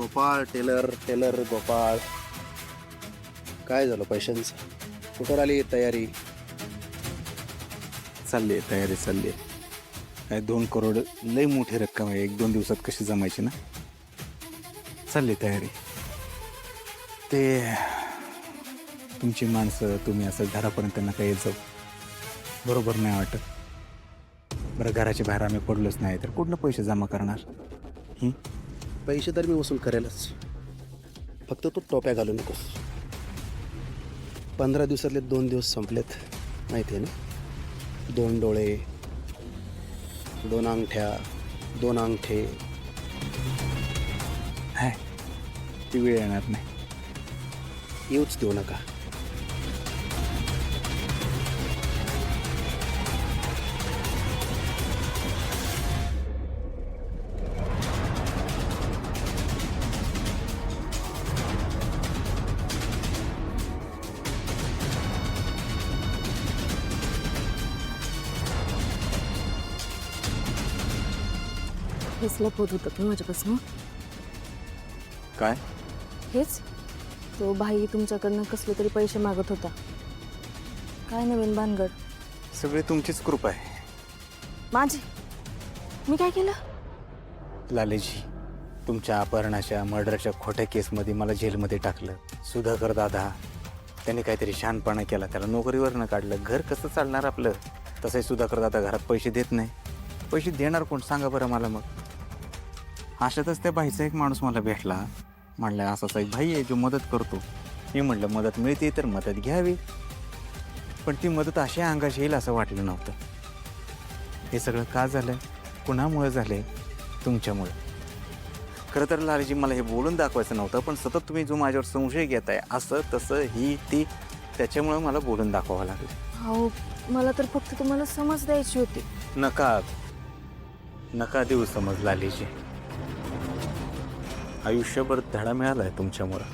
Gopal teller teller Gopal, काय झालं पैशांचं? कुठं आली तयारी? चालली आहे तयारी, चालली आहे. काय 2 करोड लई मोठी रक्कम आहे, 1-2 दिवसात कशी जमायची ना. चालली तयारी. ते तुमची माणसं, तुम्ही असं घरापर्यंत नका येत जाऊ, बरोबर नाही वाटत. बरं, घराच्या बाहेर आम्ही पडलोच नाही तर कुठनं पैसे जमा करणार? पैसे तर मी वसूल करेलच, फक्त तू टोप्या घालू नकोस. 15 दिवसातले 2 दिवस संपलेत, माहिती आहे ना. 2 डोळे, 2 अंगठ्या, 2 अंगठे. हाय, ती वेळ येणार नाही. येऊच देऊ नका. हेच लपवत होतं का माझ्यापासून? काय? हेच तो भाई तुमच्याकडनं कसले तरी पैसे मागत होता. काय नवीन भानगड? सगळी तुमचीच कृपा आहे माझी? मी काय केलं? लालेजी. तुमच्या अपहरणाच्या, मर्डरच्या खोट्या केसमध्ये मला जेलमध्ये टाकलं. सुधाकर दादा त्यांनी काहीतरी शहाणपणा केला, त्याला नोकरीवरनं काढलं. घर कसं चालणार आपलं? तसंही सुधाकर दादा घरात पैसे देत नाही. पैसे देणार कोण सांगा बरं मला. मग अशातच त्या भाईचा एक माणूस मला भेटला. म्हणलं असाच एक भाई आहे जो मदत करतो. मी म्हटलं मदत मिळते तर मदत घ्यावी, पण ती मदत अशी अंगाशी येईल असं वाटलं नव्हतं. हे सगळं का झालं? कुणामुळे झाले? तुमच्यामुळे. खरं तर लालजी मला हे बोलून दाखवायचं नव्हतं, पण सतत तुम्ही जो माझ्यावर संशय घेताय असं तसं ही ती, त्याच्यामुळे मला बोलून दाखवावं लागलं. हो, मला तर फक्त तुम्हाला समज द्यायची होती. नका देऊ समज लालीजी. आयुष्यभर धडा मिळालाय तुमच्यामुळं.